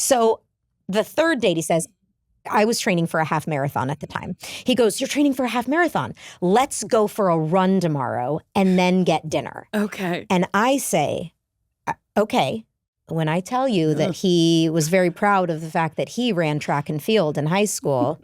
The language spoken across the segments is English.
So the third date, he says, I was training for a half marathon at the time. He goes, you're training for a half marathon. Let's go for a run tomorrow and then get dinner. Okay. And I say, okay. When I tell you that he was very proud of the fact that he ran track and field in high school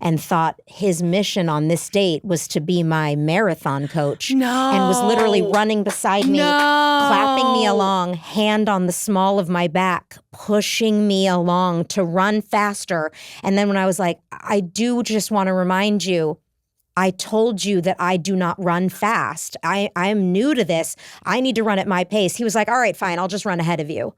and thought his mission on this date was to be my marathon coach and was literally running beside me, clapping me along, hand on the small of my back, pushing me along to run faster. And then when I was like, I do just want to remind you, I told you that I do not run fast. I'm new to this. I need to run at my pace. He was like, all right, fine, I'll just run ahead of you.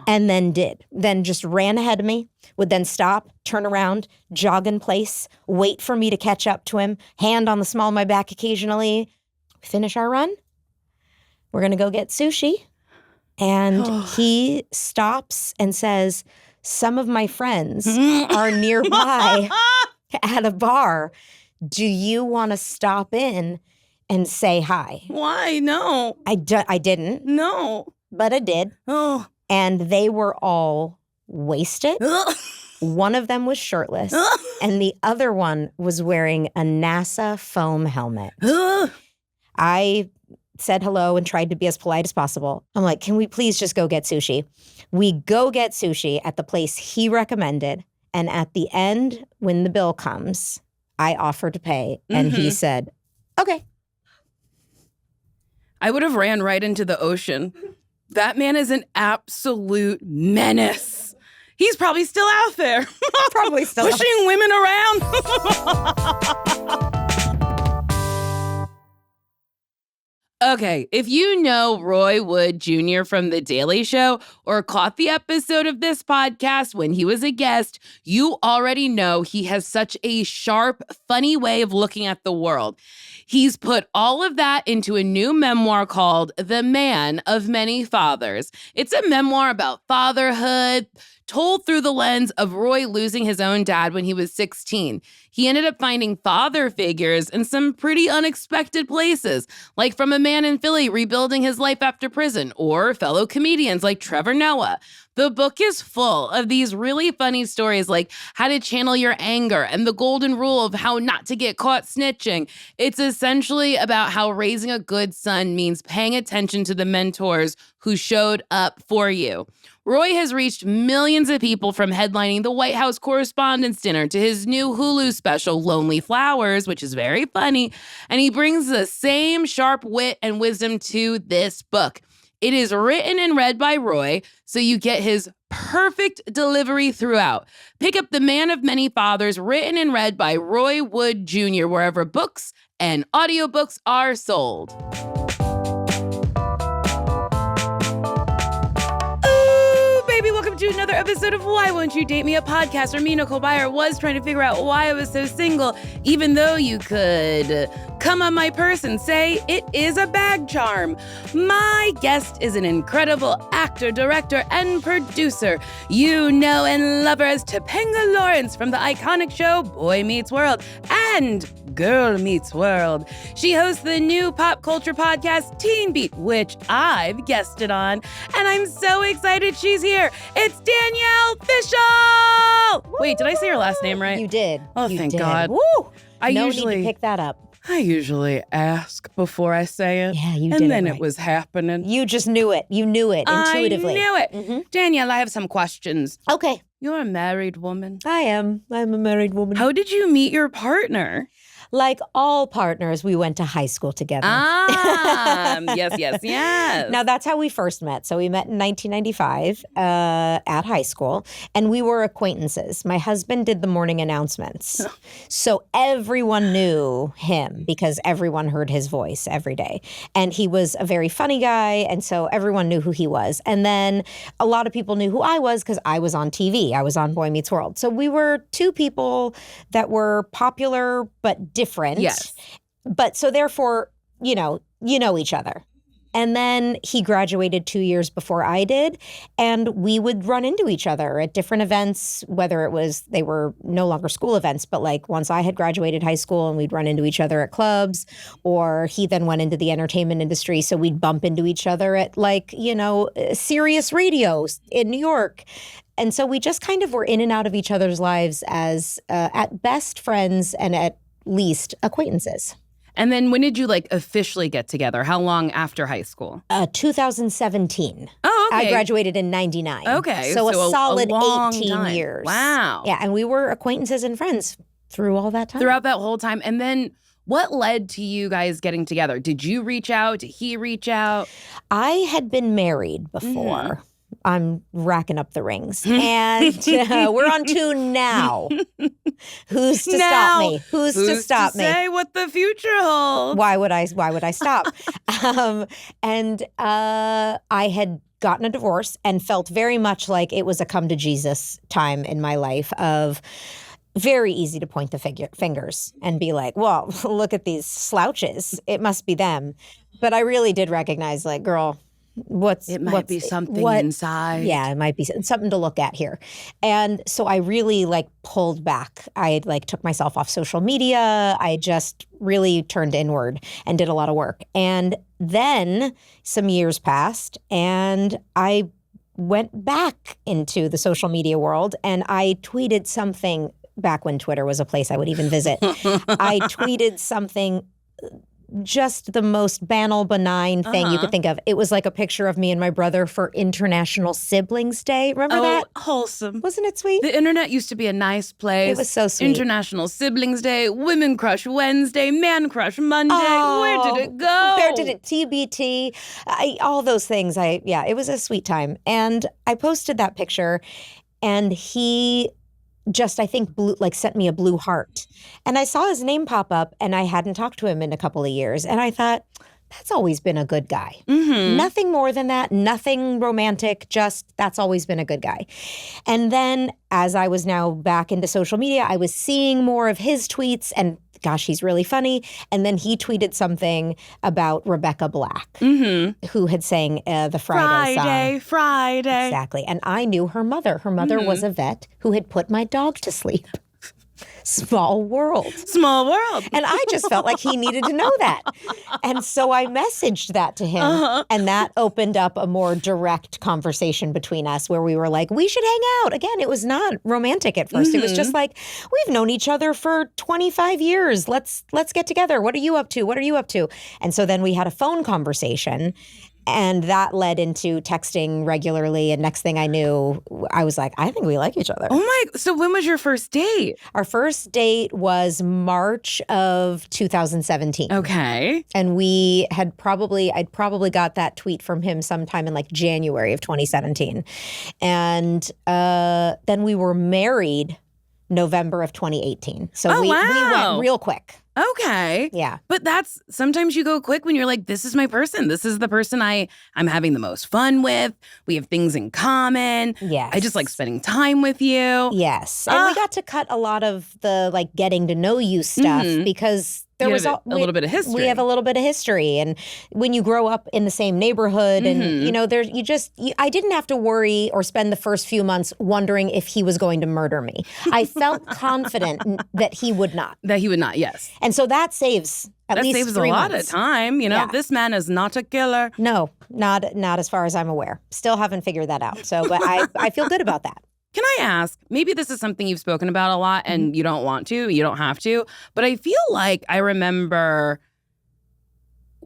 And then did. Then just ran ahead of me, would then stop, turn around, jog in place, wait for me to catch up to him, hand on the small of my back occasionally. Finish our run. We're going to go get sushi. And he stops and says, some of my friends are nearby at a bar. Do you want to stop in and say hi? Why? No. I didn't. No. But I did. Oh. And they were all wasted. One of them was shirtless. And the other one was wearing a NASA foam helmet. I said hello and tried to be as polite as possible. I'm like, can we please just go get sushi? We go get sushi at the place he recommended. And at the end, when the bill comes, I offered to pay, and he said, okay. I would have ran right into the ocean. That man is an absolute menace. He's probably still out there. Probably still pushing women around. Okay, if you know Roy Wood Jr. from The Daily Show or caught the episode of this podcast when he was a guest, you already know he has such a sharp, funny way of looking at the world. He's put all of that into a new memoir called The Man of Many Fathers. It's a memoir about fatherhood, told through the lens of Roy losing his own dad when he was 16. He ended up finding father figures in some pretty unexpected places, like from a man in Philly rebuilding his life after prison, or fellow comedians like Trevor Noah. The book is full of these really funny stories like how to channel your anger and the golden rule of how not to get caught snitching. It's essentially about how raising a good son means paying attention to the mentors who showed up for you. Roy has reached millions of people from headlining the White House Correspondents' Dinner to his new Hulu special, Lonely Flowers, which is very funny, and he brings the same sharp wit and wisdom to this book. It is written and read by Roy, so you get his perfect delivery throughout. Pick up The Man of Many Fathers, written and read by Roy Wood Jr., wherever books and audiobooks are sold. Welcome to another episode of Why Won't You Date Me, a podcast where me, Nicole Byer, was trying to figure out why I was so single, even though you could come on my purse and say it is a bag charm. My guest is an incredible actor, director, and producer. You know and love her as Topanga Lawrence from the iconic show Boy Meets World and Girl Meets World. She hosts the new pop culture podcast Teen Beat, which I've guested on, and I'm so excited she's here. It's Danielle Fishel! Wait, did I say her last name right? You did. Oh, you thank did. God. Woo! I no usually need to pick that up. I usually ask before I say it. Yeah, you did. And then it right. It was happening. You just knew it. You knew it intuitively. I knew it. Mm-hmm. Danielle, I have some questions. Okay. You're a married woman. I am. I'm a married woman. How did you meet your partner? Like all partners, we went to high school together. Yes. Now, that's how we first met. So we met in 1995 at high school, and we were acquaintances. My husband did the morning announcements. So everyone knew him because everyone heard his voice every day. And he was a very funny guy, and so everyone knew who he was. And then a lot of people knew who I was because I was on TV. I was on Boy Meets World. So we were two people that were popular but different. Yes. But so therefore, you know each other. And then he graduated 2 years before I did. And we would run into each other at different events, whether they were no longer school events, but like once I had graduated high school and we'd run into each other at clubs, or he then went into the entertainment industry. So we'd bump into each other at like, Sirius Radio in New York. And so we just kind of were in and out of each other's lives as at best friends and at least acquaintances. And then when did you like officially get together? How long after high school? 2017. Oh, okay. I graduated in 99. Okay. So a solid long 18 time. years. Wow. Yeah, and we were acquaintances and friends through all that time. Throughout that whole time. And then what led to you guys getting together? Did you reach out? Did he reach out? I had been married before. Mm-hmm. I'm racking up the rings. And we're on 2 now. Who's to stop me? Who's to stop me? Say what the future holds. Why would I stop? And I had gotten a divorce and felt very much like it was a come to Jesus time in my life of very easy to point the fingers and be like, well, look at these slouches. It must be them. But I really did recognize like, girl, it might be something inside. Yeah, it might be something to look at here. And so I really like pulled back. I like took myself off social media. I just really turned inward and did a lot of work. And then some years passed and I went back into the social media world and I tweeted something back when Twitter was a place I would even visit. I tweeted something just the most banal, benign thing you could think of. It was like a picture of me and my brother for International Siblings Day. Remember that? Oh, wholesome. Wasn't it sweet? The internet used to be a nice place. It was so sweet. International Siblings Day, Women Crush Wednesday, Man Crush Monday. Where did it go? Where did it? TBT. All those things. It was a sweet time. And I posted that picture and he just, I think, sent me a blue heart. And I saw his name pop up and I hadn't talked to him in a couple of years. And I thought, that's always been a good guy. Mm-hmm. Nothing more than that, nothing romantic, just that's always been a good guy. And then as I was now back into social media, I was seeing more of his tweets and gosh, he's really funny. And then he tweeted something about Rebecca Black, who had sang the Friday song. Friday. Exactly. And I knew her mother. Her mother was a vet who had put my dog to sleep. Small world. Small world. And I just felt like he needed to know that. And so I messaged that to him. And that opened up a more direct conversation between us where we were like, we should hang out. Again, it was not romantic at first. It was just like, we've known each other for 25 years. Let's get together. What are you up to? What are you up to? And so then we had a phone conversation. And that led into texting regularly. And next thing I knew, I was like, I think we like each other. Oh my, so when was your first date? Our first date was March of 2017. Okay. And I'd probably got that tweet from him sometime in like January of 2017. And then we were married November of 2018. So we went real quick. Okay. Yeah. But that's sometimes you go quick when you're like, this is my person. This is the person I'm having the most fun with. We have things in common. Yes. I just like spending time with you. Yes. And we got to cut a lot of the like getting to know you stuff because there was a little bit of history. We have a little bit of history. And when you grow up in the same neighborhood and, I didn't have to worry or spend the first few months wondering if he was going to murder me. I felt confident that he would not. That he would not, yes. And so that saves at least 3 months. That saves a lot of time. This man is not a killer. No, not as far as I'm aware. Still haven't figured that out. So, but I feel good about that. Can I ask, maybe this is something you've spoken about a lot and you don't want to, you don't have to, but I feel like I remember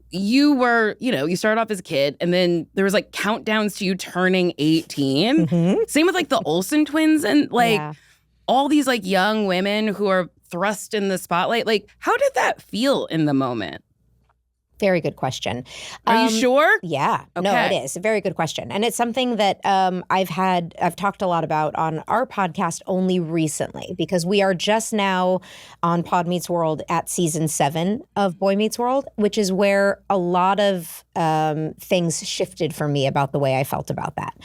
you were, you started off as a kid and then there was like countdowns to you turning 18. Mm-hmm. Same with like the Olsen twins and all these like young women who are thrust in the spotlight. Like, how did that feel in the moment? Very good question. Are you sure? Yeah. Okay. No, it is. A very good question. And it's something that I've talked a lot about on our podcast only recently because we are just now on Pod Meets World at season 7 of Boy Meets World, which is where a lot of things shifted for me about the way I felt about that.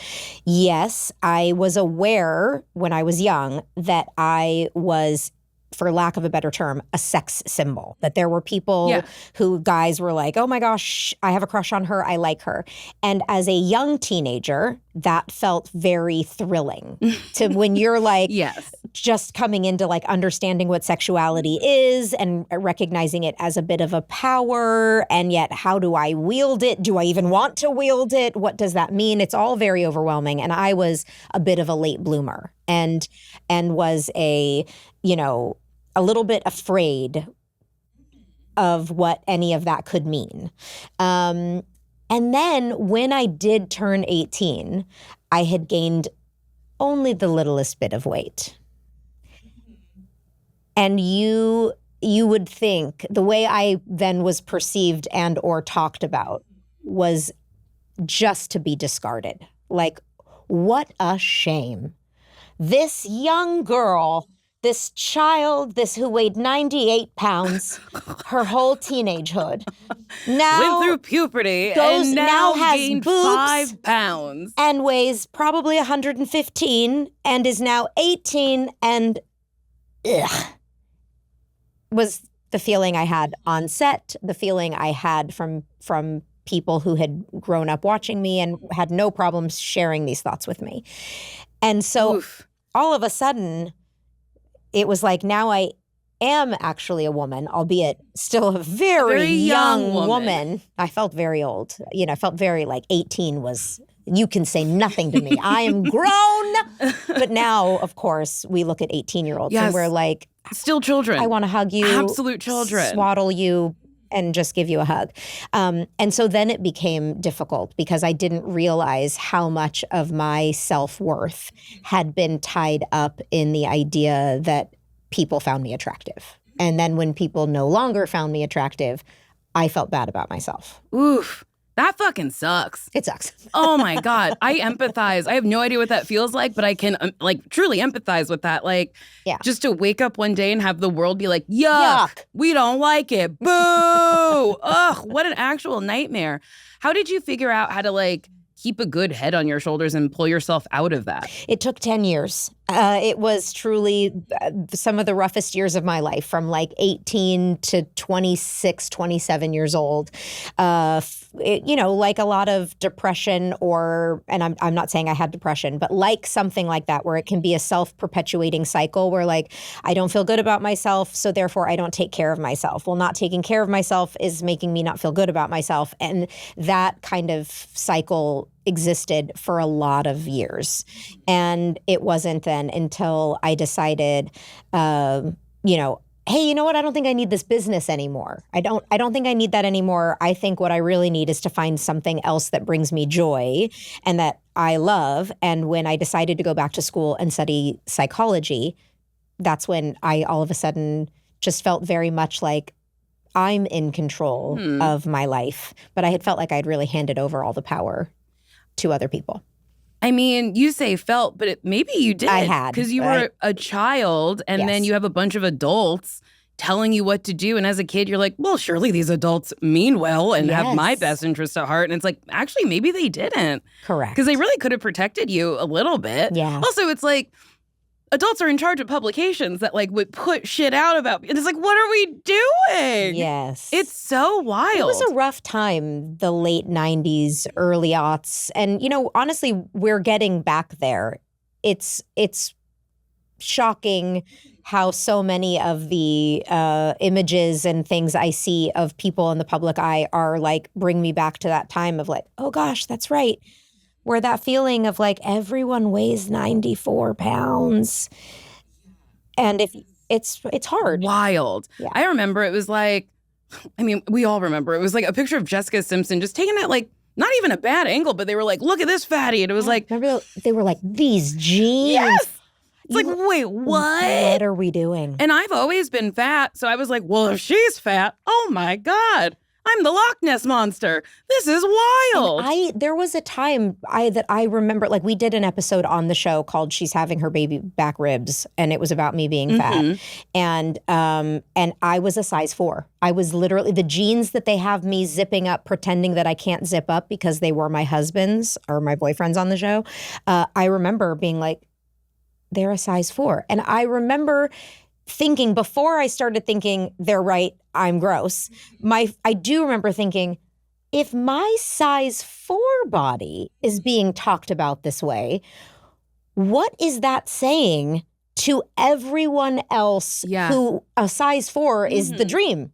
Yes, I was aware when I was young that I was for lack of a better term, a sex symbol. That there were people who guys were like, oh my gosh, I have a crush on her. I like her. And as a young teenager, that felt very thrilling to when you're like just coming into like understanding what sexuality is and recognizing it as a bit of a power. And yet, how do I wield it? Do I even want to wield it? What does that mean? It's all very overwhelming. And I was a bit of a late bloomer and was a little bit afraid of what any of that could mean. And then when I did turn 18, I had gained only the littlest bit of weight. And you would think the way I then was perceived and or talked about was just to be discarded. Like, what a shame. This young girl, this child, this who weighed 98 pounds, her whole teenagehood, now went through puberty and now has gained 5 pounds and weighs probably 115 and is now 18 and was the feeling I had on set, the feeling I had from people who had grown up watching me and had no problems sharing these thoughts with me. And so all of a sudden, it was like, now I am actually a woman, albeit still a very young woman. I felt very old. I felt very like 18 was, you can say nothing to me. I am grown. But now, of course, we look at 18-year-olds and we're like, still children. I want to hug you. Absolute children. Swaddle you and just give you a hug. And so then it became difficult because I didn't realize how much of my self-worth had been tied up in the idea that people found me attractive. And then when people no longer found me attractive, I felt bad about myself. Oof. That fucking sucks. It sucks. Oh my God. I empathize. I have no idea what that feels like, but I can truly empathize with that. Like, just to wake up one day and have the world be like, yuck. We don't like it. Boo. Ugh, what an actual nightmare. How did you figure out how to keep a good head on your shoulders and pull yourself out of that? It took 10 years. It was truly some of the roughest years of my life, from 18 to 26, 27 years old. Like a lot of depression and I'm not saying I had depression, but like something like that, where it can be a self-perpetuating cycle where I don't feel good about myself, so therefore I don't take care of myself. Well, not taking care of myself is making me not feel good about myself. And that kind of cycle existed for a lot of years. And it wasn't then until I decided, hey, you know what? I don't think I need this business anymore. I don't think I need that anymore. I think what I really need is to find something else that brings me joy and that I love. And when I decided to go back to school and study psychology, that's when I all of a sudden just felt very much like I'm in control of my life. But I had felt like I'd really handed over all the power to other people. I mean, you say felt, but maybe you did. I had. Because you were a child, and then you have a bunch of adults telling you what to do. And as a kid, you're like, well, surely these adults mean well and have my best interest at heart. And it's like, actually, maybe they didn't. Correct. Because they really could have protected you a little bit. Yeah. Also, it's like, adults are in charge of publications that would put shit out about me. And it's like, what are we doing? Yes. It's so wild. It was a rough time, the late 90s, early aughts. And, honestly, we're getting back there. It's shocking how so many of the images and things I see of people in the public eye are bring me back to that time of oh gosh, that's right. Where that feeling of everyone weighs 94 pounds. And if it's hard. Wild. Yeah. I remember it was we all remember. It was a picture of Jessica Simpson just taken at not even a bad angle, but they were look at this fatty. And it was remember they were these jeans. Yes. It's wait, what? What are we doing? And I've always been fat. So I was well, if she's fat, oh my God. I'm the Loch Ness Monster. This is wild. There was a time that I remember, we did an episode on the show called "She's Having Her Baby Back Ribs," and it was about me being fat. And I was a size 4. I was literally the jeans that they have me zipping up, pretending that I can't zip up because they were my husband's or my boyfriend's on the show. I remember being they're a size 4, and I remember thinking, before I started thinking, they're right, I'm gross, I do remember thinking, if my size 4 body is being talked about this way, what is that saying to everyone else who a size 4 is the dream?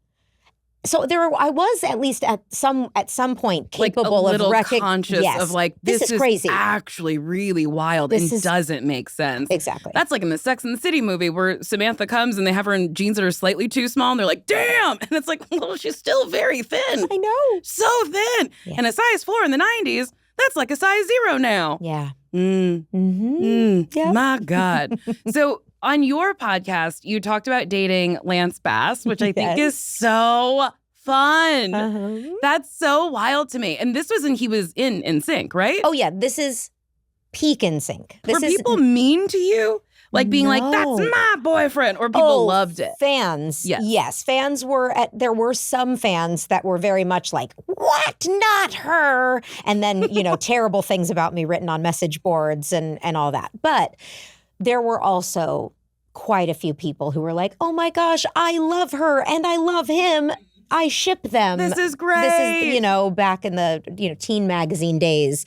So I was at least at some point capable like a little of conscious of like, this is crazy. Actually really wild doesn't make sense. Exactly. That's like in the Sex and the City movie where Samantha comes and they have her in jeans that are slightly too small and they're like, damn. And it's like, well, she's still very thin. I know. So thin. Yeah. And a size 4 in the 90s, that's like a size 0 now. Yeah. Yep. My God. So on your podcast, you talked about dating Lance Bass, which I think is so fun. That's so wild to me. And this was when he was in NSYNC, right? Oh, yeah. This is peak NSYNC. Were people mean to you? Like being like, that's my boyfriend, or people loved it? Fans. Yes. Fans there were some fans that were very much like, what? Not her. And then, terrible things about me written on message boards and all that. But there were also quite a few people who were like, oh my gosh, I love her and I love him. I ship them. This is great. This is, back in the, teen magazine days.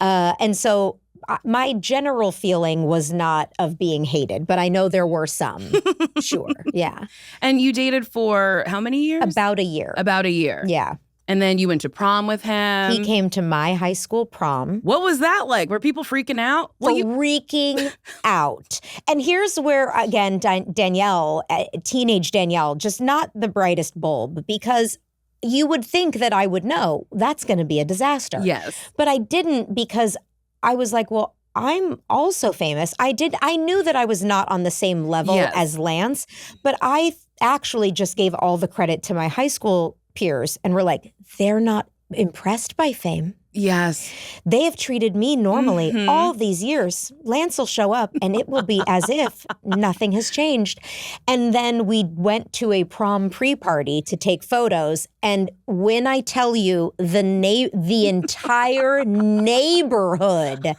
And so my general feeling was not of being hated, but I know there were some. Sure. Yeah. And you dated for how many years? About a year. About a year. Yeah. And then you went to prom with him. He came to my high school prom. What was that like? Were people freaking out? Freaking out. And here's where, again, Danielle, teenage Danielle, just not the brightest bulb, because you would think that I would know that's going to be a disaster. Yes. But I didn't, because I was like, well, I'm also famous. I knew that I was not on the same level as Lance, but I actually just gave all the credit to my high school peers and were like, they're not impressed by fame. Yes. They have treated me normally all these years. Lance will show up and it will be as if nothing has changed. And then we went to a prom pre-party to take photos. And when I tell you the entire neighborhood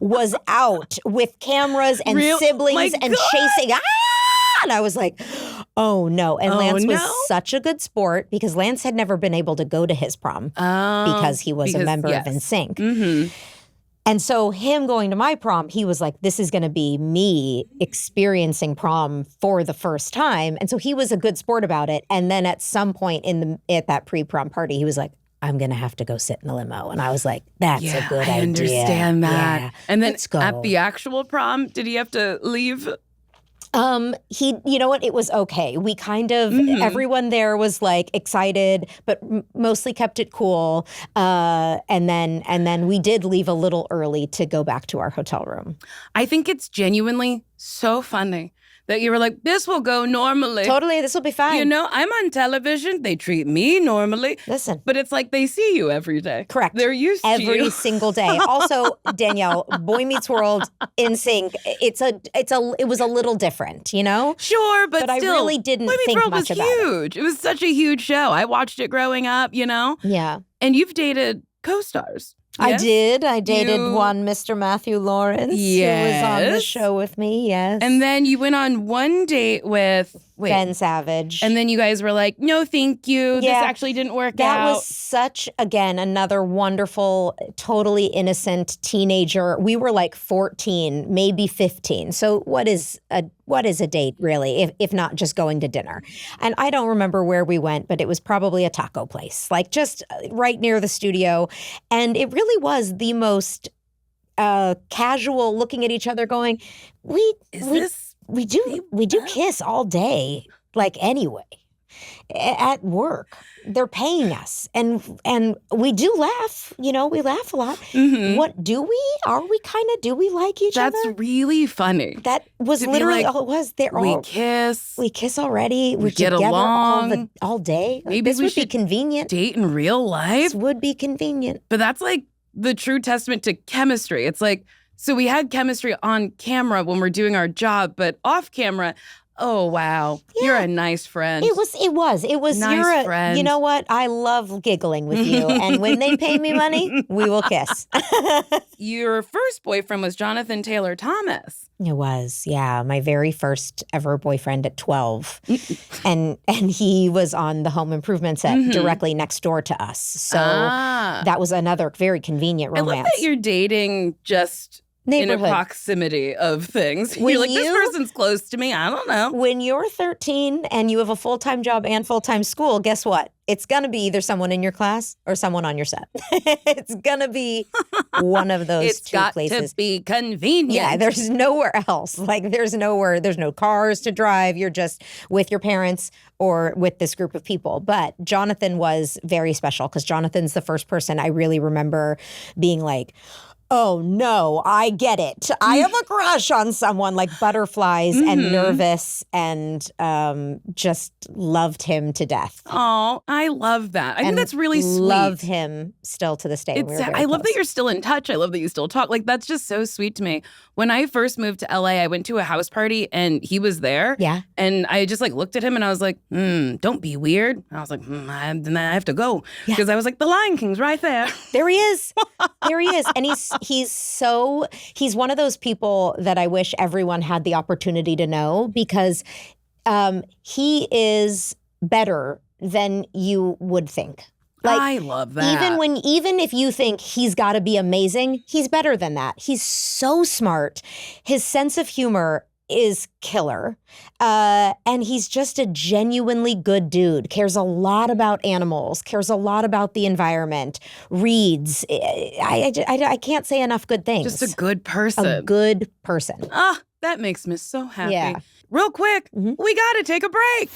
was out with cameras and siblings and chasing. And I was like, oh no. And Lance was such a good sport because Lance had never been able to go to his prom because he was a member of NSYNC. And so him going to my prom, he was like, this is going to be me experiencing prom for the first time. And so he was a good sport about it. And then at some point at that pre-prom party, he was like, I'm going to have to go sit in the limo. And I was like, that's a good idea. I understand that. Yeah, and then at the actual prom, did he have to leave? You know what? It was okay. We kind of, everyone there was like excited, but mostly kept it cool. And then we did leave a little early to go back to our hotel room. I think it's genuinely so funny that you were like, this will go normally. Totally, this will be fine. I'm on television. They treat me normally. Listen. But it's like they see you every day. Correct. They're used to you. Every single day. Also, Danielle, Boy Meets World, NSYNC, it was a little different, Sure, but still, I really didn't think much about it. Boy Meets World was huge. It was such a huge show. I watched it growing up, Yeah. And you've dated co-stars. Yes? I did. I dated one Mr. Matthew Lawrence who was on the show with me, yes. And then you went on one date with Ben Savage. And then you guys were like, no, thank you. This actually didn't work out. That was such, again, another wonderful, totally innocent teenager. We were like 14, maybe 15. So what is a date, really, if not just going to dinner? And I don't remember where we went, but it was probably a taco place, like just right near the studio. And it really was the most casual, looking at each other going, we do kiss all day, like anyway, at work. They're paying us. And we do laugh, we laugh a lot. What do we? Do we like each other? That's really funny. That was literally all it was. We kiss. We kiss already. We get along. All day. Maybe this would be convenient. Date in real life. This would be convenient. But that's like the true testament to chemistry. It's like, so we had chemistry on camera when we're doing our job, but off camera, Oh, wow. Yeah. You're a nice friend. It was. Nice friend. You know what? I love giggling with you. And when they pay me money, we will kiss. Your first boyfriend was Jonathan Taylor Thomas. It was, yeah. My very first ever boyfriend at 12. and he was on the home improvement set directly next door to us. So that was another very convenient romance. I love that you're dating just in a proximity of things. You're like, this person's close to me. I don't know. When you're 13 and you have a full-time job and full-time school, guess what? It's going to be either someone in your class or someone on your set. It's going to be one of those two places. It's got to be convenient. Yeah, there's nowhere else. Like, there's no cars to drive. You're just with your parents or with this group of people. But Jonathan was very special because Jonathan's the first person I really remember being like, oh, no, I get it. I have a crush on someone, like butterflies and nervous, and just loved him to death. Oh, I love that. I think that's really sweet. Love him still to this day. I love that you're still in touch. I love that you still talk. Like, that's just so sweet to me. When I first moved to LA, I went to a house party and he was there. Yeah. And I just like looked at him and I was like, don't be weird. And I was like, then I have to go. Because I was like, the Lion King's right there. There he is. There he is. And he's one of those people that I wish everyone had the opportunity to know because he is better than you would think. Like, I love that. Even if you think he's got to be amazing, he's better than that. He's so smart. His sense of humor is killer. And he's just a genuinely good dude, cares a lot about animals, cares a lot about the environment, reads. I can't say enough good things. Just a good person. A good person. Ah, that makes me so happy. Yeah. Real quick, we got to take a break.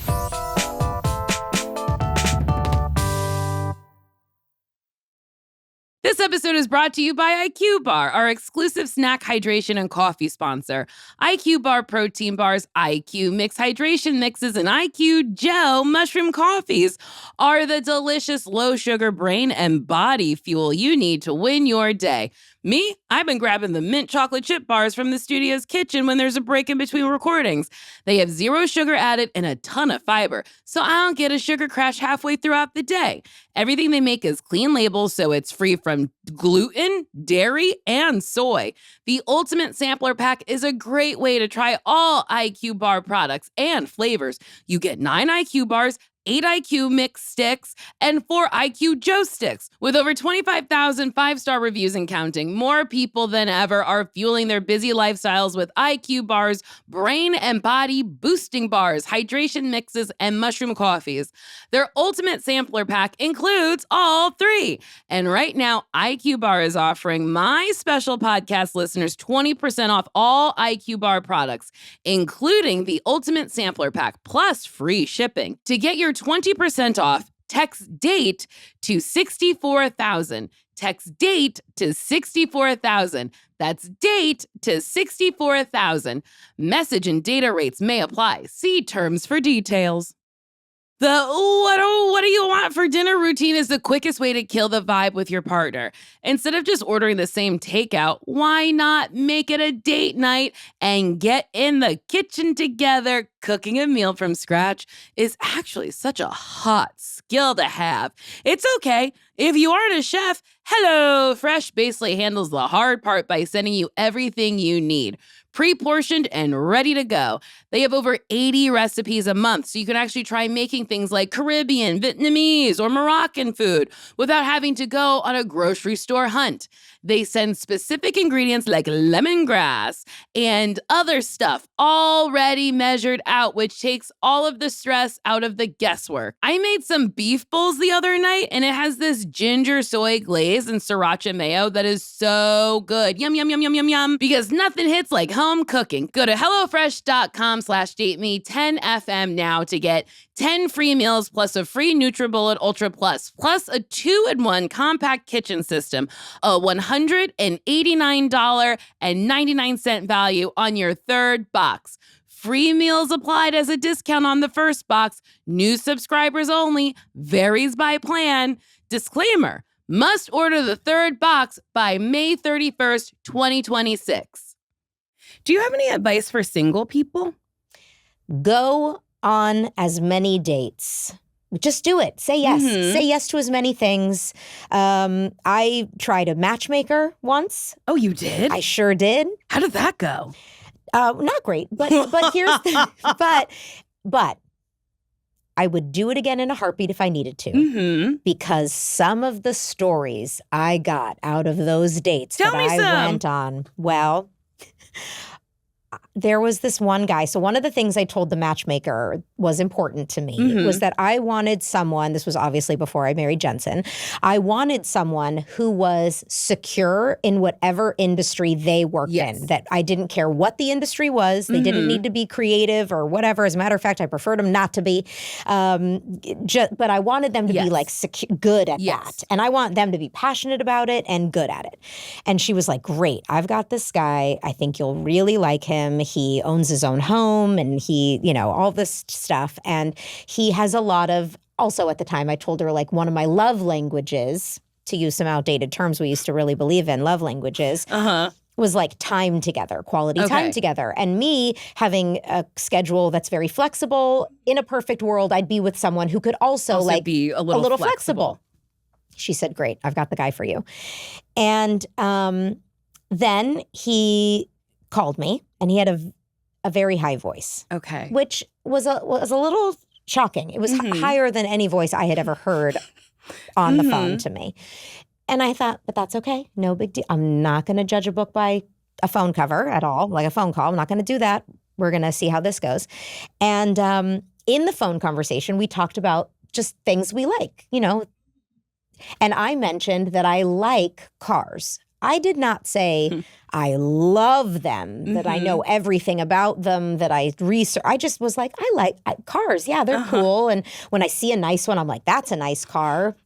This episode is brought to you by IQBar, our exclusive snack, hydration, and coffee sponsor. IQBar protein bars, IQ mix hydration mixes, and IQ gel mushroom coffees are the delicious low-sugar brain and body fuel you need to win your day. Me, I've been grabbing the mint chocolate chip bars from the studio's kitchen when there's a break in between recordings. They have 0 sugar added and a ton of fiber, so I don't get a sugar crash halfway throughout the day. Everything they make is clean labels, so it's free from gluten, dairy, and soy. The Ultimate Sampler Pack is a great way to try all IQBar products and flavors. You get 9 IQ bars, 8 IQ mix sticks, and 4 IQ Joe sticks. With over 25,000 5-star reviews and counting, more people than ever are fueling their busy lifestyles with IQ bars, brain and body boosting bars, hydration mixes, and mushroom coffees. Their Ultimate Sampler Pack includes all 3. And right now, IQ Bar is offering my special podcast listeners 20% off all IQ Bar products, including the Ultimate Sampler Pack, plus free shipping. To get your 20% off, text DATE to 64,000. Text DATE to 64,000. That's DATE to 64,000. Message and data rates may apply. See terms for details. The what do you want for dinner routine is the quickest way to kill the vibe with your partner. Instead of just ordering the same takeout, why not make it a date night and get in the kitchen together? Cooking a meal from scratch is actually such a hot skill to have. It's okay. If you aren't a chef, HelloFresh basically handles the hard part by sending you everything you need, pre-portioned and ready to go. They have over 80 recipes a month, so you can actually try making things like Caribbean, Vietnamese, or Moroccan food without having to go on a grocery store hunt. They send specific ingredients like lemongrass and other stuff already measured out, which takes all of the stress out of the guesswork. I made some beef bowls the other night, and it has this ginger soy glaze and sriracha mayo that is so good. Yum, yum, yum, yum, yum, yum. Because nothing hits like home cooking. Go to HelloFresh.com/DateMe10FM now to get 10 free meals plus a free NutriBullet Ultra Plus a 2-in-1 compact kitchen system, a $189.99 value on your third box. Free meals applied as a discount on the first box. New subscribers only. Varies by plan. Disclaimer: must order the third box by May 31st, 2026. Do you have any advice for single people? go on as many dates. Just do it. Say yes. Say yes to as many things. I tried a matchmaker once. Oh, you did? I sure did. How did that go? Not great, but here's the, but I would do it again in a heartbeat if I needed to, because some of the stories I got out of those dates that I went on, well, there was this one guy. So one of the things I told the matchmaker was important to me was that I wanted someone, this was obviously before I married Jensen, I wanted someone who was secure in whatever industry they worked in, that I didn't care what the industry was. They didn't need to be creative or whatever. As a matter of fact, I preferred them not to be. But I wanted them to be like good at that. And I want them to be passionate about it and good at it. And she was like, great, I've got this guy. I think you'll really like him. He owns his own home and he, you know, all this stuff. And he has a lot of, also at the time I told her like one of my love languages, to use some outdated terms we used to really believe in, love languages, was like time together, quality time together. And me having a schedule that's very flexible, in a perfect world, I'd be with someone who could also like be a little flexible. She said, great, I've got the guy for you. And then he called me and he had a very high voice. Okay. Which was a little shocking. It was higher than any voice I had ever heard on the phone to me. And I thought, but that's okay. No big deal. I'm not going to judge a book by a phone cover at all, like a phone call. I'm not going to do that. We're going to see how this goes. And in the phone conversation, we talked about just things we like, you know. And I mentioned that I like cars. I did not say I love them, that I know everything about them, that I research. I just was like, I like cars. Yeah, they're cool. And when I see a nice one, I'm like, that's a nice car.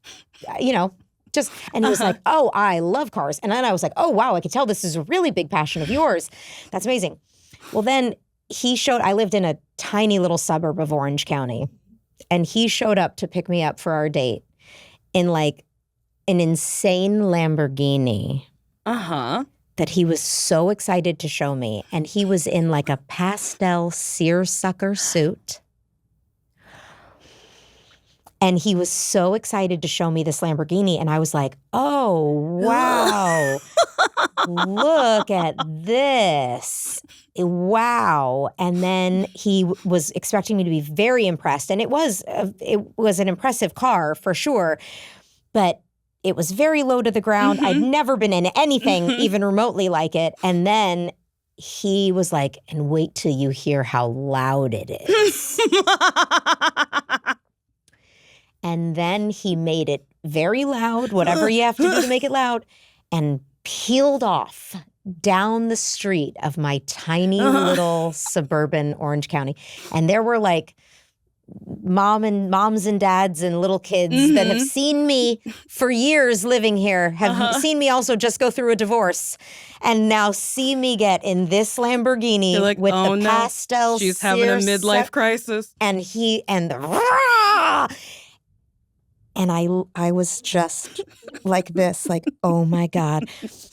You know, just, and he was like, oh, I love cars. And then I was like, oh, wow, I could tell this is a really big passion of yours. That's amazing. Well, then I lived in a tiny little suburb of Orange County. And he showed up to pick me up for our date in like an insane Lamborghini. That he was so excited to show me. And he was in like a pastel seersucker suit. And he was so excited to show me this Lamborghini. And I was like, oh, wow. Look at this. Wow. And then he was expecting me to be very impressed. And it was an impressive car for sure. But it was very low to the ground. I'd never been in anything even remotely like it. And then he was like, and wait till you hear how loud it is. And then he made it very loud, whatever you have to do to make it loud, and peeled off down the street of my tiny little suburban Orange County. And there were like moms and dads and little kids that have seen me for years living here, have seen me also just go through a divorce, and now see me get in this Lamborghini like, with the pastel. She's having a midlife crisis. And and I was just like this, like, oh my God.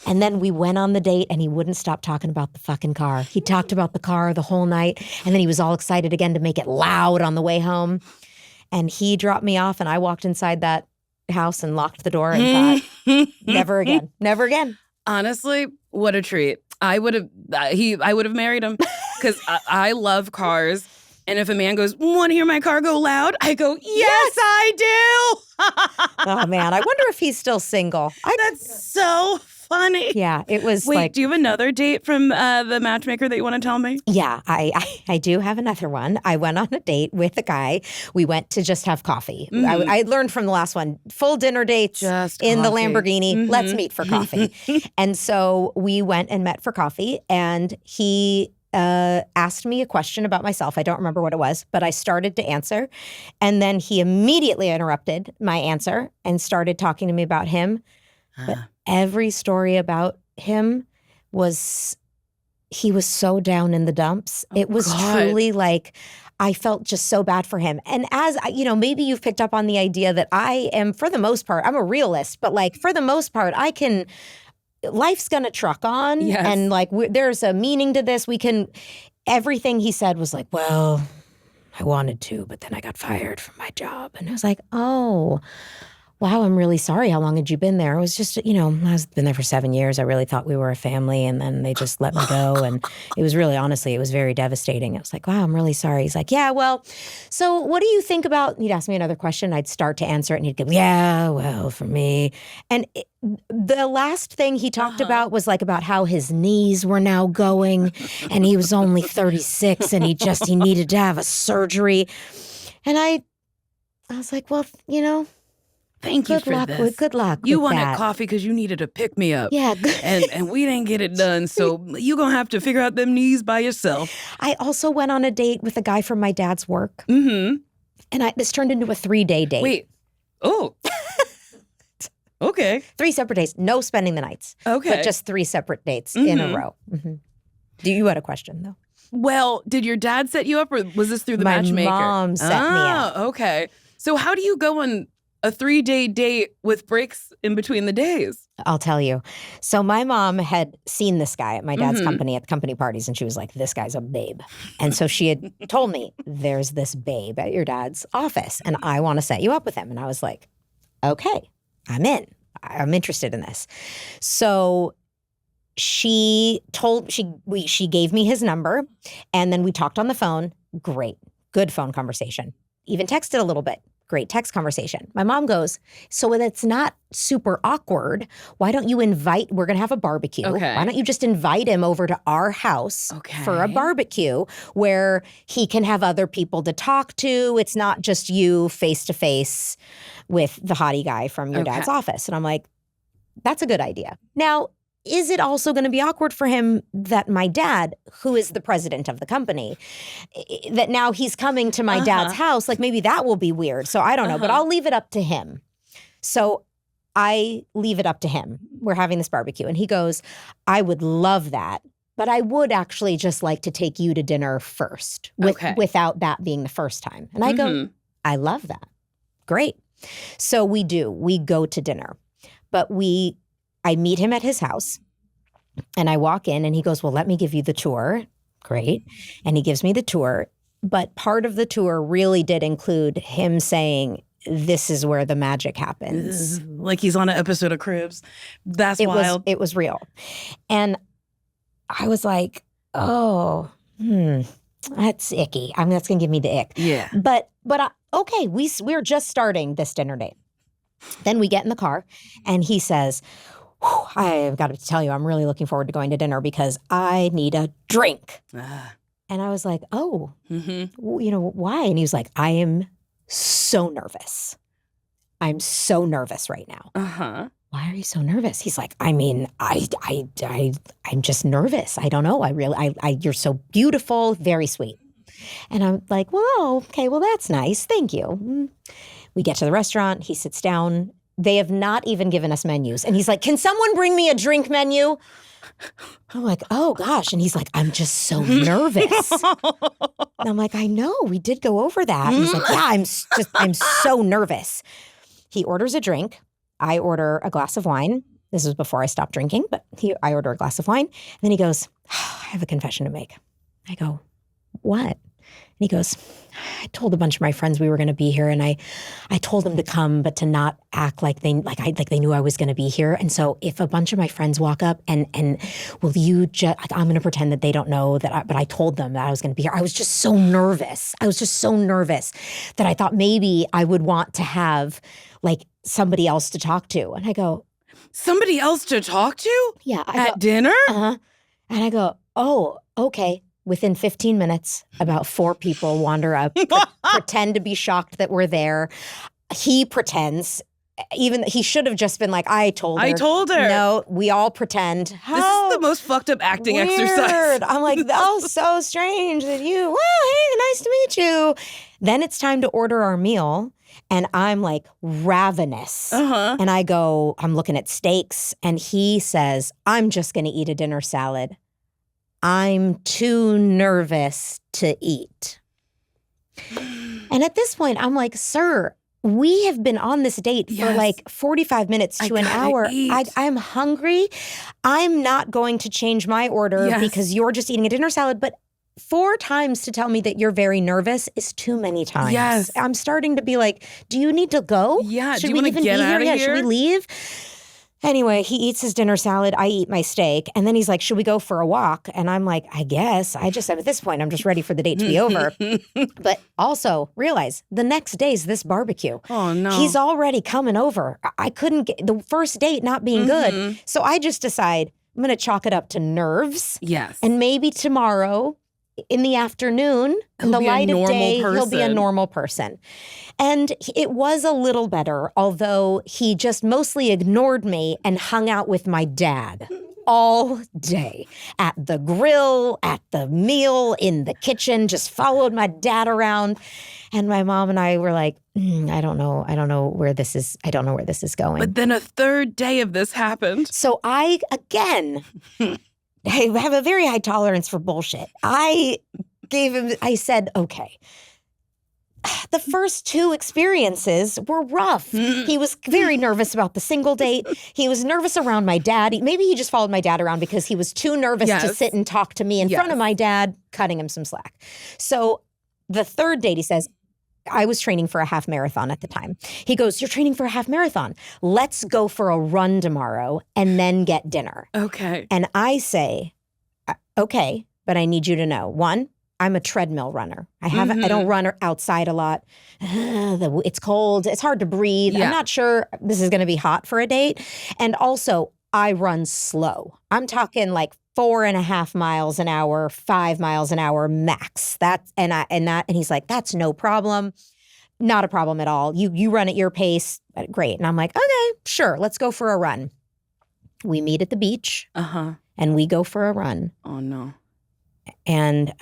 And then we went on the date and he wouldn't stop talking about the fucking car. He talked about the car the whole night. And then he was all excited again to make it loud on the way home. And he dropped me off and I walked inside that house and locked the door and thought, never again, never again. Honestly, what a treat. I would have married him because I love cars. And if a man goes, want to hear my car go loud? I go, yes, I do. Oh, man. I wonder if he's still single. That's so funny. Yeah, it was Wait, do you have another date from the matchmaker that you want to tell me? Yeah, I do have another one. I went on a date with a guy. We went to just have coffee. I learned from the last one, full dinner dates just in the Lamborghini. Let's meet for coffee. And so we went and met for coffee, and he asked me a question about myself. I don't remember what it was, but I started to answer. And then he immediately interrupted my answer and started talking to me about him. But every story about him was, he was so down in the dumps. It was truly like, I felt just so bad for him. And as, you know, maybe you've picked up on the idea that I am, for the most part, I'm a realist, but like for the most part, life's going to truck on. Yes. And like, there's a meaning to this. Everything he said was like, well, I wanted to, but then I got fired from my job. And I was like, oh, wow, I'm really sorry. How long had you been there? It was just, I've been there for 7 years. I really thought we were a family, and then they just let me go. And it was really, honestly, it was very devastating. I was like, wow, I'm really sorry. He's like, yeah, well, so what do you think about, he'd ask me another question. I'd start to answer it, and he'd go, yeah, well, for me. And the last thing he talked about was like about how his knees were now going, and he was only 36, and he needed to have a surgery. And I was like, well, Thank you for this. Good luck. You with wanted that. coffee because you needed a pick me up. Yeah. and we didn't get it done. So you're going to have to figure out them knees by yourself. I also went on a date with a guy from my dad's work. Mm-hmm. And this turned into a 3-day date. Wait. Oh. Okay. 3 separate days. No spending the nights. Okay. But just 3 separate dates in a row. Mm-hmm. You had a question, though. Well, did your dad set you up, or was this through the matchmaker? My mom set me up. Okay. So how do you go on a 3-day date with breaks in between the days? I'll tell you. So my mom had seen this guy at my dad's company at the company parties, and she was like, this guy's a babe. And so she had told me, there's this babe at your dad's office, and I want to set you up with him. And I was like, okay, I'm in. I'm interested in this. So she gave me his number, and then we talked on the phone. Great. Good phone conversation. Even texted a little bit. Great text conversation. My mom goes, so when it's not super awkward, why don't you we're going to have a barbecue. Okay. Why don't you just invite him over to our house for a barbecue where he can have other people to talk to? It's not just you face to face with the hottie guy from your dad's office. And I'm like, that's a good idea. Now, is it also going to be awkward for him that my dad, who is the president of the company, that now he's coming to my dad's house? Like, maybe that will be weird. So I don't know, but I'll leave it up to him. So I leave it up to him. We're having this barbecue, and he goes, I would love that, but I would actually just like to take you to dinner first without that being the first time. And I go, I love that. Great. So we go to dinner, but I meet him at his house, and I walk in, and he goes, well, let me give you the tour. Great. And he gives me the tour. But part of the tour really did include him saying, this is where the magic happens. Like he's on an episode of Cribs. That's wild. It was real. And I was like, oh, that's icky. I mean, that's going to give me the ick. Yeah. But okay, we're just starting this dinner date. Then we get in the car, and he says, I've got to tell you, I'm really looking forward to going to dinner because I need a drink. And I was like, oh, why? And he was like, I am so nervous. I'm so nervous right now. Why are you so nervous? He's like, I mean, I'm just nervous. I don't know. You're so beautiful, very sweet. And I'm like, well, okay, well, that's nice. Thank you. We get to the restaurant. He sits down. They have not even given us menus. And he's like, can someone bring me a drink menu? I'm like, oh, gosh. And he's like, I'm just so nervous. And I'm like, I know. We did go over that. And he's like, yeah, I'm so nervous. He orders a drink. I order a glass of wine. This was before I stopped drinking, but I order a glass of wine. And then he goes, I have a confession to make. I go, what? And he goes, I told a bunch of my friends we were going to be here, and I told them to come, but to not act like they knew I was going to be here. And so if a bunch of my friends walk up and will you just, I'm going to pretend that they don't know that, but I told them that I was going to be here. I was just so nervous. That I thought maybe I would want to have like somebody else to talk to. And I go, somebody else to talk to? Yeah. At dinner? And I go, oh, okay. Within 15 minutes, about 4 people wander up, pretend to be shocked that we're there. He pretends, even he should have just been like, I told her. No, we all pretend. This is the most fucked up acting exercise. I'm like, oh, so strange that you, well, hey, nice to meet you. Then it's time to order our meal. And I'm like ravenous. And I go, I'm looking at steaks. And he says, I'm just going to eat a dinner salad. I'm too nervous to eat. And at this point, I'm like, sir, we have been on this date for like 45 minutes to an hour. I'm hungry. I'm not going to change my order because you're just eating a dinner salad. But 4 times to tell me that you're very nervous is too many times. Yes. I'm starting to be like, do you need to go? Yeah. Should Do you we want to even get be out here? of Yeah. Should we here? leave? Anyway, he eats his dinner salad. I eat my steak. And then he's like, should we go for a walk? And I'm like, I guess. I just, at this point, I'm just ready for the date to be over. But also realize the next day's this barbecue. Oh, no. He's already coming over. I couldn't get the first date not being good. So I just decide I'm going to chalk it up to nerves. Yes. And maybe tomorrow in the afternoon, in the be a light of normal day, he'll be a person. normal person. And it was a little better, although he just mostly ignored me and hung out with my dad all day at the grill, at the meal, in the kitchen, just followed my dad around. And my mom and I were like, I don't know where this is going. But then a third day of this happened. So I have a very high tolerance for bullshit. I said, okay. The first 2 experiences were rough. He was very nervous about the single date. He was nervous around my dad. Maybe he just followed my dad around because he was too nervous to sit and talk to me in front of my dad, cutting him some slack. So the third date, he says, I was training for a half marathon at the time. He goes, you're training for a half marathon. Let's go for a run tomorrow and then get dinner. Okay. And I say, okay, but I need you to know, 1, I'm a treadmill runner. I don't run outside a lot. It's cold. It's hard to breathe. Yeah. I'm not sure this is going to be hot for a date. And also, I run slow. I'm talking like 4.5 miles an hour, 5 miles an hour max. And he's like, that's no problem. Not a problem at all. You run at your pace. Great. And I'm like, okay, sure. Let's go for a run. We meet at the beach and we go for a run. Oh, no. And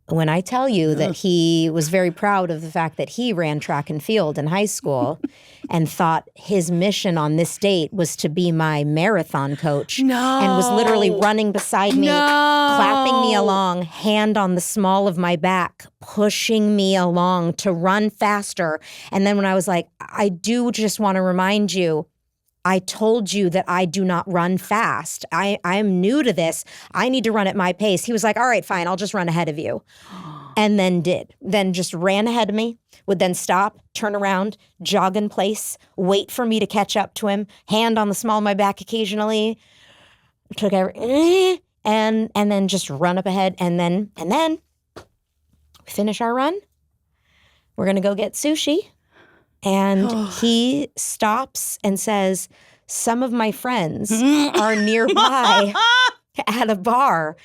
when I tell you that he was very proud of the fact that he ran track and field in high school and thought his mission on this date was to be my marathon coach and was literally running beside me, clapping me along, hand on the small of my back, pushing me along to run faster. And then when I was like, I do just want to remind you, I told you that I do not run fast. I'm new to this. I need to run at my pace. He was like, all right, fine, I'll just run ahead of you. And then just ran ahead of me, would then stop, turn around, jog in place, wait for me to catch up to him, hand on the small of my back occasionally, and then just run up ahead. And then we finish our run. We're going to go get sushi. And he stops and says, some of my friends are nearby at a bar.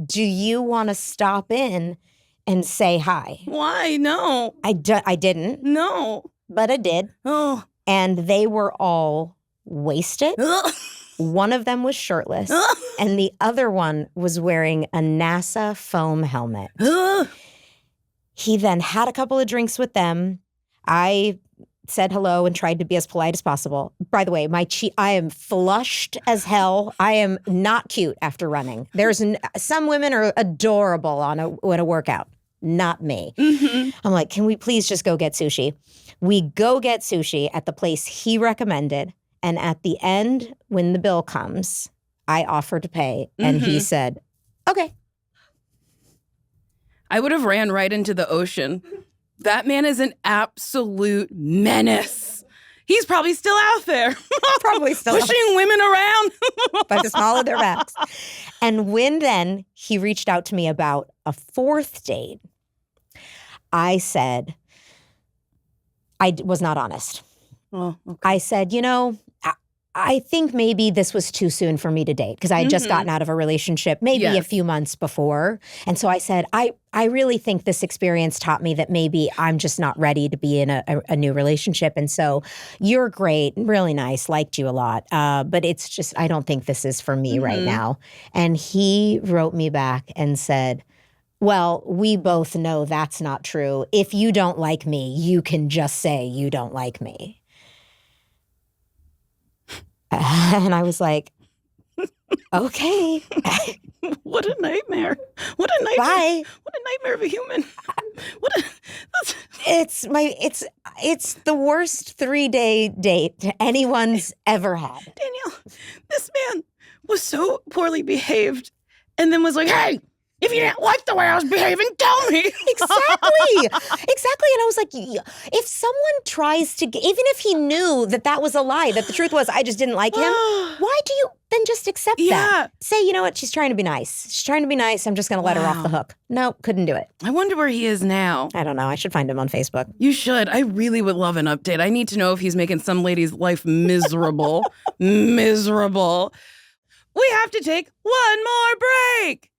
Do you want to stop in and say hi? Why? No. I didn't. No. But I did. Oh. And they were all wasted. One of them was shirtless. And the other one was wearing a NASA foam helmet. He then had a couple of drinks with them. I said hello and tried to be as polite as possible. By the way, I am flushed as hell. I am not cute after running. Some women are adorable on a workout. Not me. I'm like, can we please just go get sushi? We go get sushi at the place he recommended. And at the end, when the bill comes, I offer to pay. And he said, okay. I would have ran right into the ocean. That man is an absolute menace. He's probably still out there. Probably still pushing women around. by the small of their backs. And when then he reached out to me about a 4th date, I said, I was not honest. Oh, okay. I said, I think maybe this was too soon for me to date because I had just gotten out of a relationship maybe a few months before. And so I said, I really think this experience taught me that maybe I'm just not ready to be in a new relationship. And so you're great, really nice, liked you a lot. But it's just, I don't think this is for me right now. And he wrote me back and said, well, we both know that's not true. If you don't like me, you can just say you don't like me. And I was like, okay. What a nightmare. What a nightmare. Bye. What a nightmare of a human. It's the worst 3-day date anyone's ever had. Danielle, this man was so poorly behaved and then was like, hey, If you didn't like the way I was behaving, tell me. Exactly. And I was like, if someone tries to, even if he knew that was a lie, that the truth was I just didn't like him, why do you then just accept that? Say, you know what? She's trying to be nice. She's trying to be nice. I'm just going to let her off the hook. No, couldn't do it. I wonder where he is now. I don't know. I should find him on Facebook. You should. I really would love an update. I need to know if he's making some lady's life miserable. Miserable. We have to take one more break.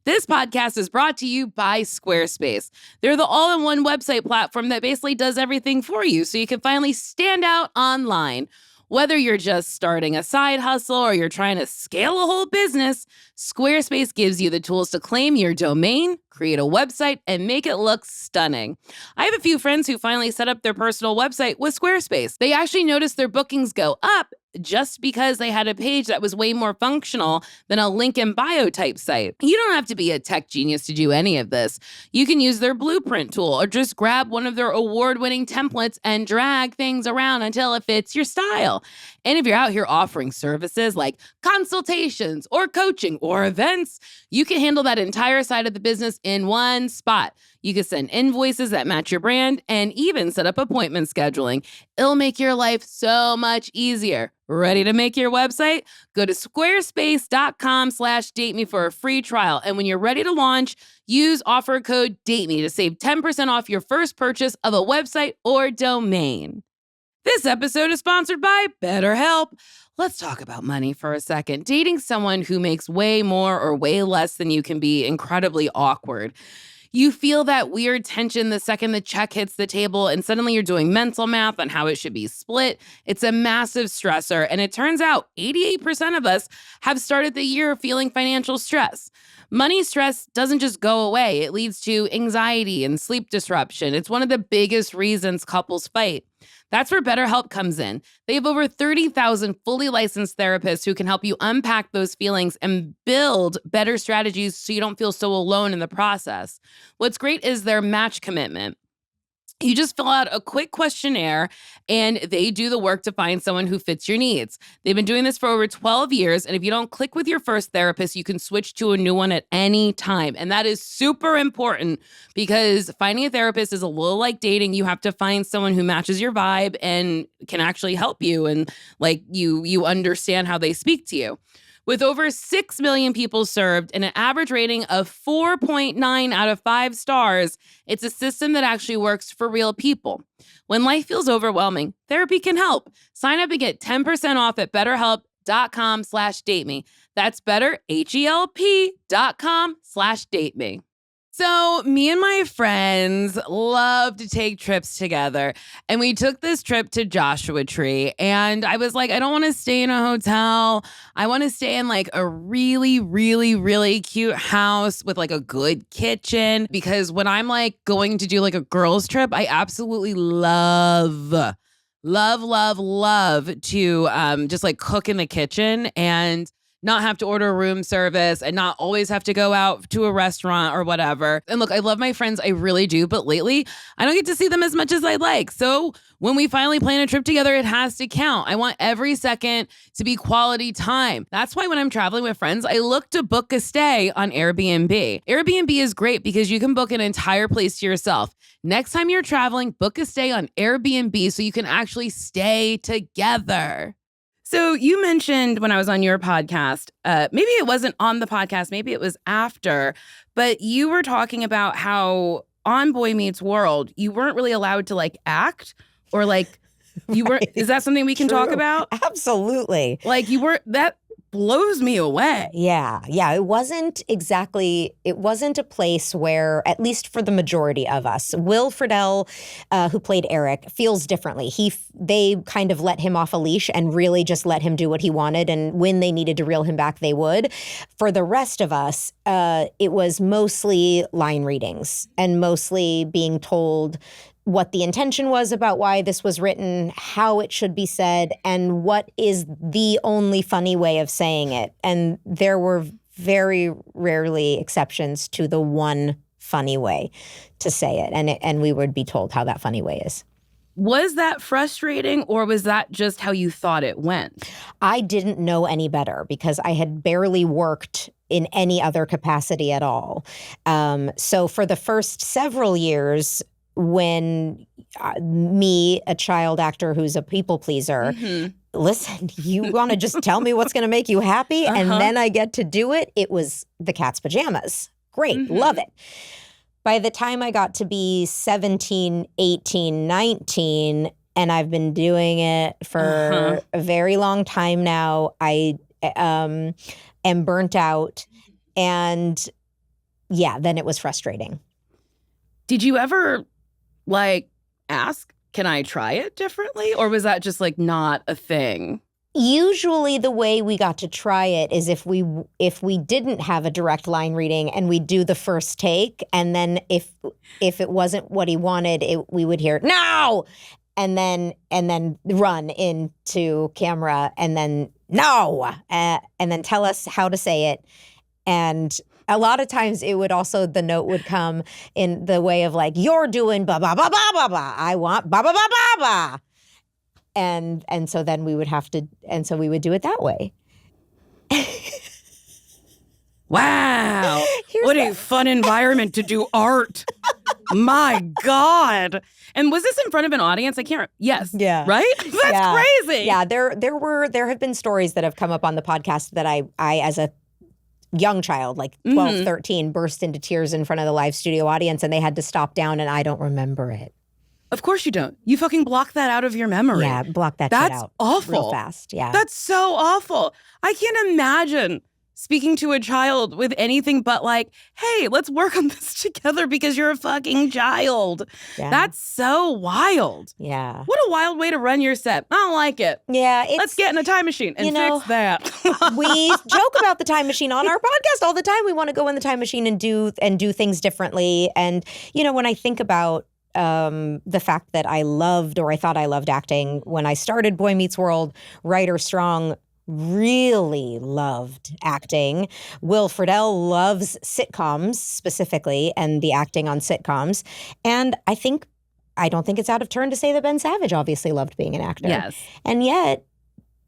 This podcast is brought to you by Squarespace. They're the all-in-one website platform that basically does everything for you so you can finally stand out online. Whether you're just starting a side hustle or you're trying to scale a whole business, Squarespace gives you the tools to claim your domain, create a website, and make it look stunning. I have a few friends who finally set up their personal website with Squarespace. They actually noticed their bookings go up just because they had a page that was way more functional than a link in bio type site. You don't have to be a tech genius to do any of this. You can use their blueprint tool or just grab one of their award-winning templates and drag things around until it fits your style. And if you're out here offering services like consultations or coaching or events, you can handle that entire side of the business in one spot. You can send invoices that match your brand and even set up appointment scheduling. It'll make your life so much easier. Ready to make your website? Go to squarespace.com/dateme for a free trial. And when you're ready to launch, use offer code DATEME to save 10% off your first purchase of a website or domain. This episode is sponsored by Betterhelp. Let's talk about money for a second. Dating someone who makes way more or way less than you can be incredibly awkward. You feel that weird tension the second the check hits the table, and suddenly you're doing mental math on how it should be split. It's a massive stressor, and it turns out 88% of us have started the year feeling financial stress. Money stress doesn't just go away. It leads to anxiety and sleep disruption. It's one of the biggest reasons couples fight. That's where BetterHelp comes in. They have over 30,000 fully licensed therapists who can help you unpack those feelings and build better strategies so you don't feel so alone in the process. What's great is their match commitment. You just fill out a quick questionnaire and they do the work to find someone who fits your needs. They've been doing this for over 12 years. And if you don't click with your first therapist, you can switch to a new one at any time. And that is super important because finding a therapist is a little like dating. You have to find someone who matches your vibe and can actually help you. And like you understand how they speak to you. With over 6 million people served and an average rating of 4.9 out of 5 stars, it's a system that actually works for real people. When life feels overwhelming, therapy can help. Sign up and get 10% off at betterhelp.com/dateme. That's betterhelp.com/dateme. So me and my friends love to take trips together. And we took this trip to Joshua Tree. And I was like, I don't want to stay in a hotel. I want to stay in like a really, really, really cute house with like a good kitchen. Because when I'm like going to do like a girls trip, I absolutely love to just like cook in the kitchen and not have to order room service and not always have to go out to a restaurant or whatever. And look, I love my friends, I really do, but lately I don't get to see them as much as I'd like. So when we finally plan a trip together, it has to count. I want every second to be quality time. That's why when I'm traveling with friends, I look to book a stay on Airbnb. Airbnb is great because you can book an entire place to yourself. Next time you're traveling, book a stay on Airbnb so you can actually stay together. So you mentioned when I was on your podcast, maybe it wasn't on the podcast, maybe it was after, but you were talking about how on Boy Meets World, you weren't really allowed to like act or like you weren't. Is that something we can talk about? Absolutely. Like you were, that blows me away. Yeah. It wasn't a place where, at least for the majority of us, Will Friedle, who played Eric, feels differently. They kind of let him off a leash and really just let him do what he wanted. And when they needed to reel him back, they would. For the rest of us, it was mostly line readings and mostly being told what the intention was about why this was written, how it should be said, and what is the only funny way of saying it. And there were very rarely exceptions to the one funny way to say it. And we would be told how that funny way is. Was that frustrating or was that just how you thought it went? I didn't know any better because I had barely worked in any other capacity at all. So for the first several years, when me, a child actor who's a people pleaser, listen, you want to just tell me what's going to make you happy, and then I get to do it. It was the cat's pajamas. Great, love it. By the time I got to be 17, 18, 19, and I've been doing it for a very long time now, I am burnt out. And yeah, then it was frustrating. Did you ever ask, can I try it differently? Or was that just not a thing? Usually the way we got to try it is if we didn't have a direct line reading and we do the first take, and then if it wasn't what he wanted, we would hear no, and then run into camera, and then no, and then tell us how to say it. And a lot of times it would also, the note would come in the way of you're doing ba ba ba ba ba ba. I want ba ba ba ba ba. And so then we would have to, and so we would do it that way. Wow. What a fun environment to do art. My God. And was this in front of an audience? I can't. Yes. Yeah. Right? That's crazy. Yeah. There have been stories that have come up on the podcast that I as a young child, 12, 13, burst into tears in front of the live studio audience, and they had to stop down, and I don't remember it. Of course you don't. You fucking block that out of your memory. Yeah, block that shit out. That's awful. Real fast, yeah. That's so awful. I can't imagine speaking to a child with anything but hey, let's work on this together because you're a fucking child. Yeah. That's so wild. Yeah. What a wild way to run your set. I don't like it. Yeah. Let's get in a time machine and fix that. We joke about the time machine on our podcast all the time. We want to go in the time machine and do things differently. And, when I think about the fact that I thought I loved acting when I started Boy Meets World, Ryder Strong really loved acting. Will Friedle loves sitcoms specifically and the acting on sitcoms. And I don't think it's out of turn to say that Ben Savage obviously loved being an actor. Yes. And yet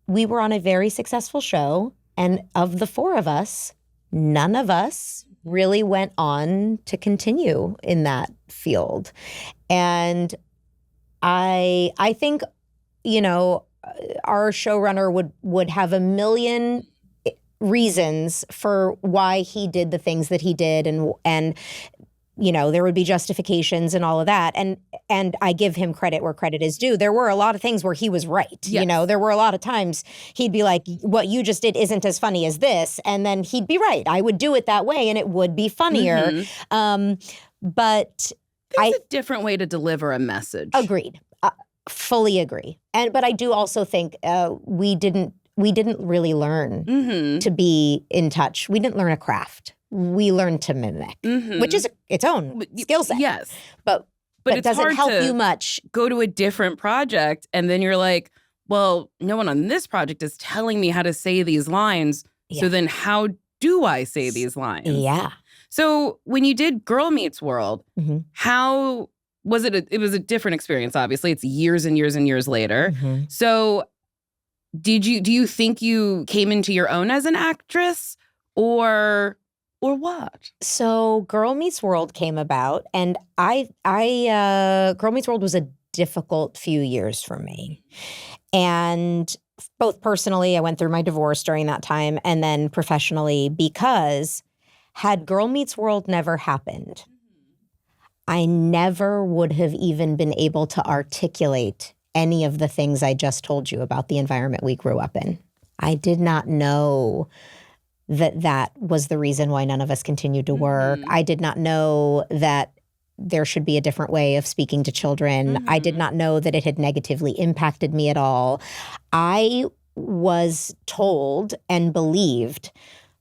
we were on a very successful show. And of the four of us, none of us really went on to continue in that field. And I think, our showrunner would have a million reasons for why he did the things that he did, and there would be justifications and all of that. And I give him credit where credit is due. There were a lot of things where he was right. Yes. There were a lot of times he'd be like, what you just did isn't as funny as this. And then he'd be right. I would do it that way and it would be funnier. But there's a different way to deliver a message. Agreed. Fully agree. But I do also think we didn't really learn to be in touch. We didn't learn a craft. We learned to mimic, which is its own skill set. Yes. But it's doesn't hard help to you much. Go to a different project and then you're like, well, no one on this project is telling me how to say these lines. Yeah. So then how do I say these lines? Yeah. So when you did Girl Meets World, how was it? It was a different experience, obviously. It's years and years and years later. So do you think you came into your own as an actress or what? So Girl Meets World came about, and Girl Meets World was a difficult few years for me. And both personally, I went through my divorce during that time, and then professionally, because had Girl Meets World never happened, I never would have even been able to articulate any of the things I just told you about the environment we grew up in. I did not know that was the reason why none of us continued to work. I did not know that there should be a different way of speaking to children. I did not know that it had negatively impacted me at all. I was told and believed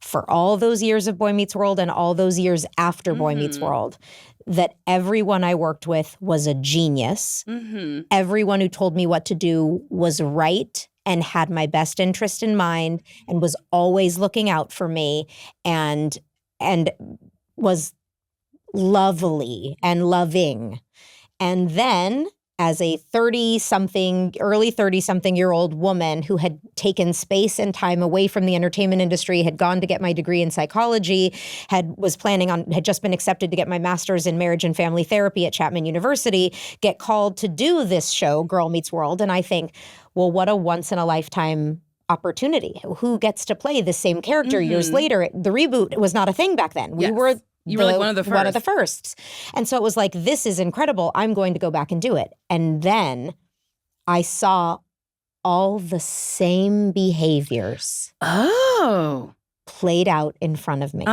for all those years of Boy Meets World and all those years after Boy Meets World that everyone I worked with was a genius. Everyone who told me what to do was right and had my best interest in mind and was always looking out for me and was lovely and loving. And then as a 30-something, early 30-something-year-old woman who had taken space and time away from the entertainment industry, had gone to get my degree in psychology, had just been accepted to get my master's in marriage and family therapy at Chapman University, get called to do this show, Girl Meets World. And I think, well, what a once-in-a-lifetime opportunity. Who gets to play the same character years later? The reboot was not a thing back then. Yes. You were like one of the first. One of the firsts. And so it was like, this is incredible. I'm going to go back and do it. And then I saw all the same behaviors played out in front of me.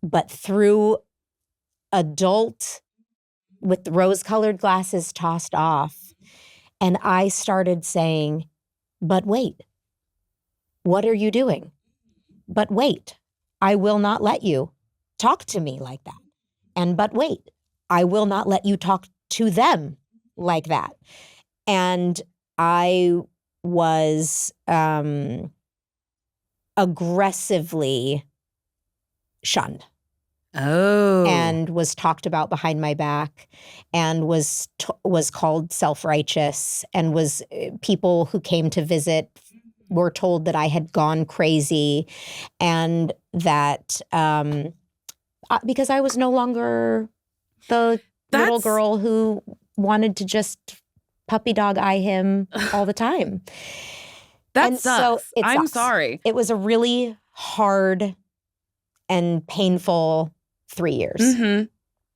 But through adult with rose-colored glasses tossed off. And I started saying, but wait, what are you doing? But wait, I will not let you talk to me like that. And but wait, I will not let you talk to them like that. And I was aggressively shunned. And was talked about behind my back, and was called self-righteous, and was people who came to visit were told that I had gone crazy, and that because I was no longer the little girl who wanted to just puppy dog eye him all the time. That sucks. So I'm sorry. It was a really hard and painful 3 years.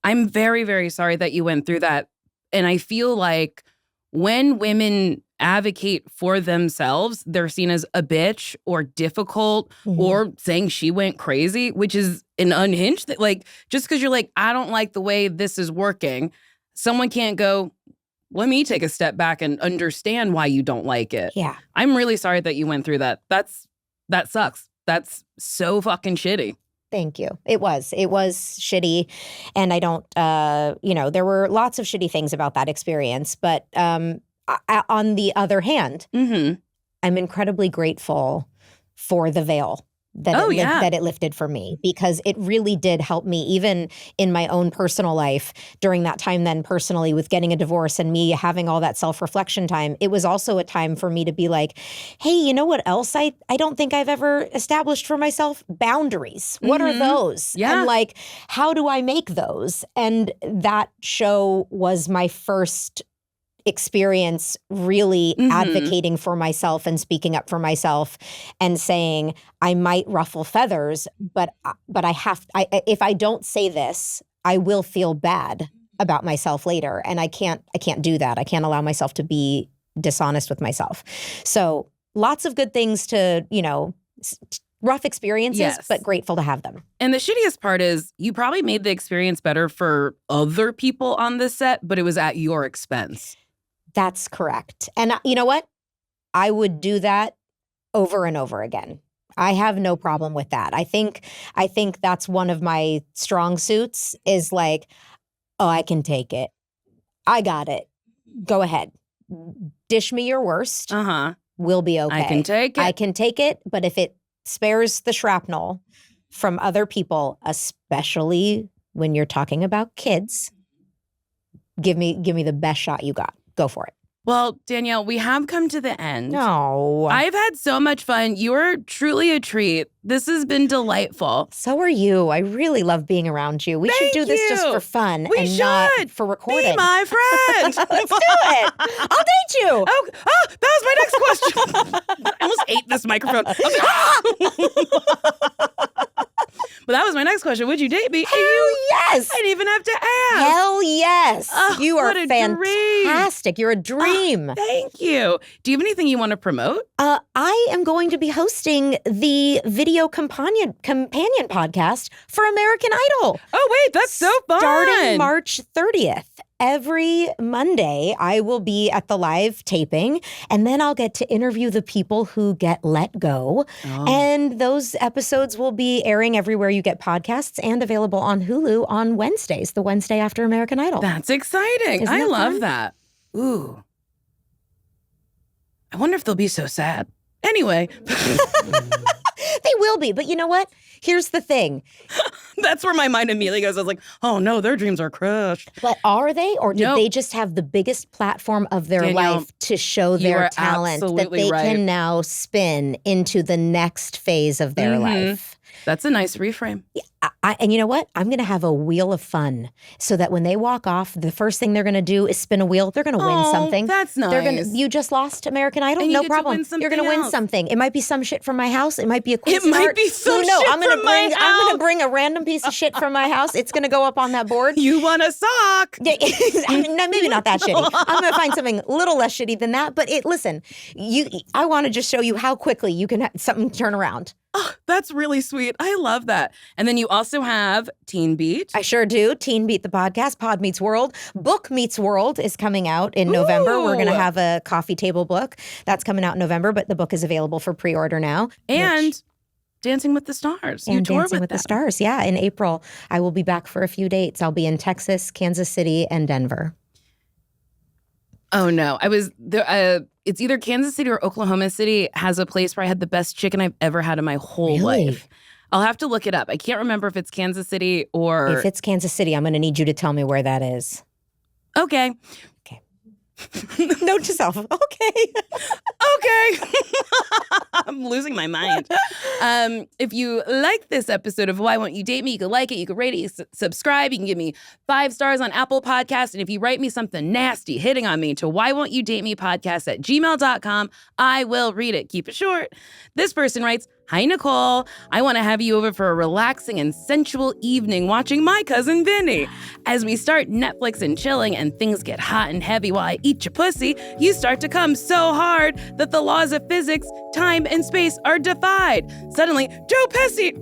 I'm very, very sorry that you went through that. And I feel like when women advocate for themselves, they're seen as a bitch or difficult or saying she went crazy, which is an unhinged thing. Like, just because you're like, I don't like the way this is working, someone can't go, let me take a step back and understand why you don't like it. Yeah. I'm really sorry that you went through that. That sucks. That's so fucking shitty. Thank you. It was shitty. And I don't, there were lots of shitty things about that experience. But on the other hand, I'm incredibly grateful for the veil that it lifted for me, because it really did help me, even in my own personal life during that time then personally with getting a divorce and me having all that self-reflection time. It was also a time for me to be like, hey, you know what else I don't think I've ever established for myself? Boundaries. What are those? Yeah. And like, how do I make those? And that show was my first experience really advocating for myself and speaking up for myself and saying, I might ruffle feathers, but if I don't say this, I will feel bad about myself later. And I can't do that. I can't allow myself to be dishonest with myself. So lots of good things to, rough experiences, but grateful to have them. And the shittiest part is you probably made the experience better for other people on the set, but it was at your expense. That's correct. And you know what? I would do that over and over again. I have no problem with that. I think that's one of my strong suits is like, oh, I can take it. I got it. Go ahead. Dish me your worst. We'll be okay. I can take it. I can take it. But if it spares the shrapnel from other people, especially when you're talking about kids, give me the best shot you got. Go for it. Well, Danielle, we have come to the end. No. I've had so much fun. You are truly a treat. This has been delightful. So are you. I really love being around you. We should do this just for fun and not for recording. Be my friend. Let's do it. I'll date you. Oh, that was my next question. I almost ate this microphone. But that was my next question. Would you date me? Hell yes. I didn't even have to ask. Hell yes. Oh, you are what a fantastic. Dream. You're a dream. Oh, thank you. Do you have anything you want to promote? I am going to be hosting the video companion podcast for American Idol. Oh, wait, that's so fun. Starting March 30th. Every Monday, I will be at the live taping, and then I'll get to interview the people who get let go. Oh. And those episodes will be airing everywhere you get podcasts and available on Hulu on Wednesdays, the Wednesday after American Idol. That's exciting. I love that. Ooh. I wonder if they'll be so sad. Anyway. They will be. But you know what? Here's the thing. That's where my mind immediately goes. I was like, oh no, their dreams are crushed. But are they? Or did No. they just have the biggest platform of their Danielle, life to show you their are talent that absolutely they right. can now spin into the next phase of their life? That's a nice reframe. And you know what? I'm going to have a wheel of fun so that when they walk off, the first thing they're going to do is spin a wheel. They're going to win something. That's nice. They're gonna. You just lost American Idol? And you No get to problem. win You're going to something win else. something. It might be some shit from my house. It might be a quiz It might start. be some Who knows? shit I'm gonna from my I'm going house. to bring a random piece of shit from my house. It's going to go up on that board. You want a sock? Yeah, no, maybe not that shitty. I'm going to find something a little less shitty than that. But listen, I want to just show you how quickly you can have something turn around. Oh, that's really sweet. I love that. And then you also have Teen Beat. I sure do. Teen Beat the podcast, Pod Meets World. Book Meets World is coming out in November. We're going to have a coffee table book. That's coming out in November, but the book is available for pre-order now. And Dancing with the Stars. You And tour Dancing with the them. Stars. Yeah, in April. I will be back for a few dates. I'll be in Texas, Kansas City, and Denver. Oh, no. I was there. It's either Kansas City or Oklahoma City has a place where I had the best chicken I've ever had in my whole Really? life. I'll have to look it up. I can't remember if it's Kansas City or... If it's Kansas City, I'm going to need you to tell me where that is. Okay. Note to self. Okay. Okay. I'm losing my mind. If you like this episode of Why Won't You Date Me, you can like it, you can rate it, you can subscribe, you can give me 5 stars on Apple Podcasts. And if you write me something nasty hitting on me to whywontyoudatemepodcast@gmail.com, I will read it. Keep it short. This person writes, "Hi, Nicole. I want to have you over for a relaxing and sensual evening watching My Cousin Vinny. As we start Netflix and chilling and things get hot and heavy while I eat your pussy, you start to come so hard that the laws of physics, time, and space are defied. Suddenly, Joe Pesci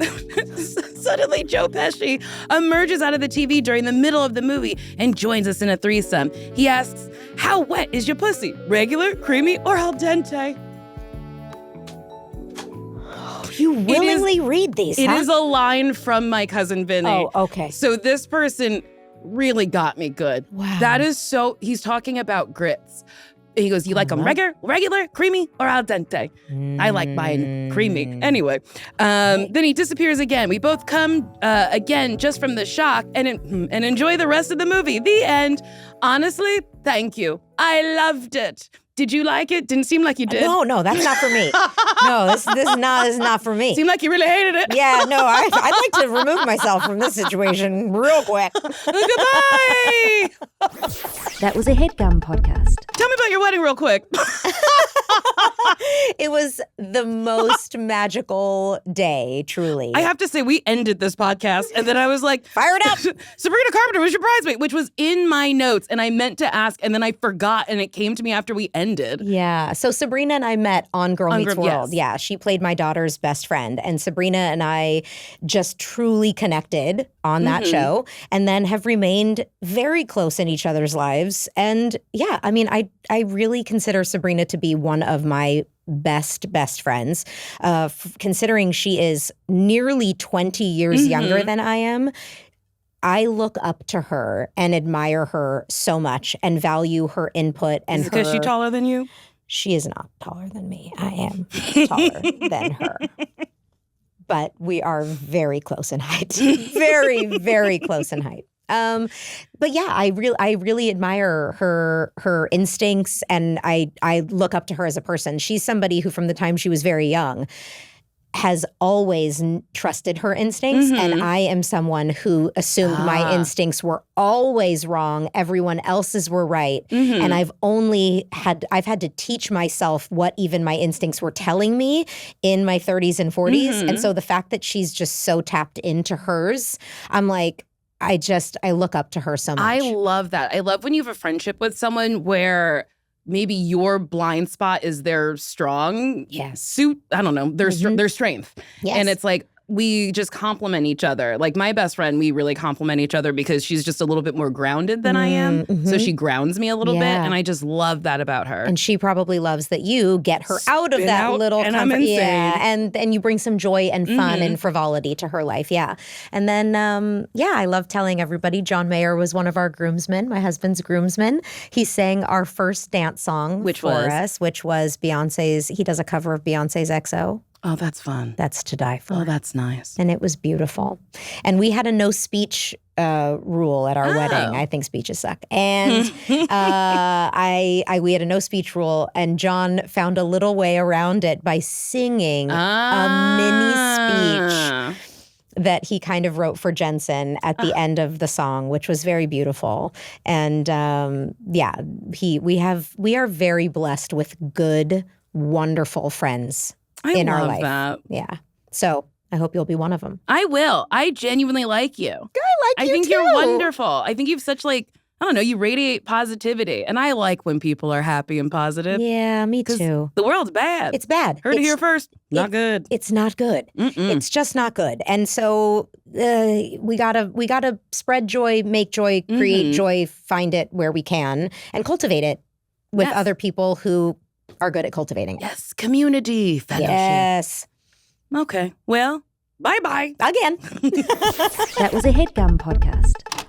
emerges out of the TV during the middle of the movie and joins us in a threesome. He asks, 'How wet is your pussy? Regular, creamy, or al dente?'" You willingly read these, It huh? is a line from My Cousin Vinny. Oh, okay. So this person really got me good. Wow. That is so, he's talking about grits. He goes, "You like them regular, creamy, or al dente?" I like mine creamy. Anyway, then he disappears again. We both come again just from the shock and enjoy the rest of the movie. The end. Honestly, thank you. I loved it. Did you like it? Didn't seem like you did. No, that's not for me. No, this is not for me. Seemed like you really hated it. Yeah, no, I'd like to remove myself from this situation real quick. Goodbye. That was a HeadGum podcast. Tell me about your wedding real quick. It was the most magical day, truly. I have to say, we ended this podcast, and then I was like, Fire it up. Sabrina Carpenter was your bridesmaid, which was in my notes, and I meant to ask, and then I forgot, and it came to me after we ended. Yeah. So Sabrina and I met on Girl Meets World. yes. Yeah. She played my daughter's best friend. And Sabrina and I just truly connected on that show and then have remained very close in each other's lives. And yeah, I mean, I really consider Sabrina to be one of my best friends, considering she is nearly 20 years younger than I am. I look up to her and admire her so much and value her input and Is it because she's taller than you? She is not taller than me. I am taller than her. But we are very close in height. Very, very close in height. But yeah, I really admire her instincts, and I look up to her as a person. She's somebody who, from the time she was very young, has always trusted her instincts, and I am someone who assumed my instincts were always wrong. Everyone else's were right, and I've had to teach myself what even my instincts were telling me in my 30s and 40s. And so the fact that she's just so tapped into hers, I'm like, I look up to her so much. I love that. I love when you have a friendship with someone where maybe your blind spot is their strong suit. I don't know, their strength. Yes. And it's like, we just complement each other. Like my best friend, we really complement each other because she's just a little bit more grounded than I am. So she grounds me a little bit. And I just love that about her. And she probably loves that you get her out of Spin that out, little and I'm insane. Yeah, and you bring some joy and fun and frivolity to her life. Yeah. And then I love telling everybody John Meyer was one of our groomsmen, my husband's groomsman. He sang our first dance song Which for was? us, which was Beyonce's. He does a cover of Beyonce's XO. Oh, that's fun. That's to die for. Oh, that's nice. And it was beautiful. And we had a no speech rule at our wedding. I think speeches suck. And we had a no speech rule, and John found a little way around it by singing a mini speech that he kind of wrote for Jensen at the end of the song, which was very beautiful. And we are very blessed with good, wonderful friends in our life. That. Yeah. So I hope you'll be one of them. I will. I genuinely like you. I think you you're too. wonderful. I think you've such you radiate positivity. And I like when people are happy and positive. Yeah, me too. The world's bad. It's bad. Heard it here first. Not good. It's not good. It's just not good. And so we gotta spread joy, make joy, create joy, find it where we can, and cultivate it with other people who are good at cultivating it. Yes, community, fellowship. Yes. Okay, well, bye-bye. Again. That was a HeadGum podcast.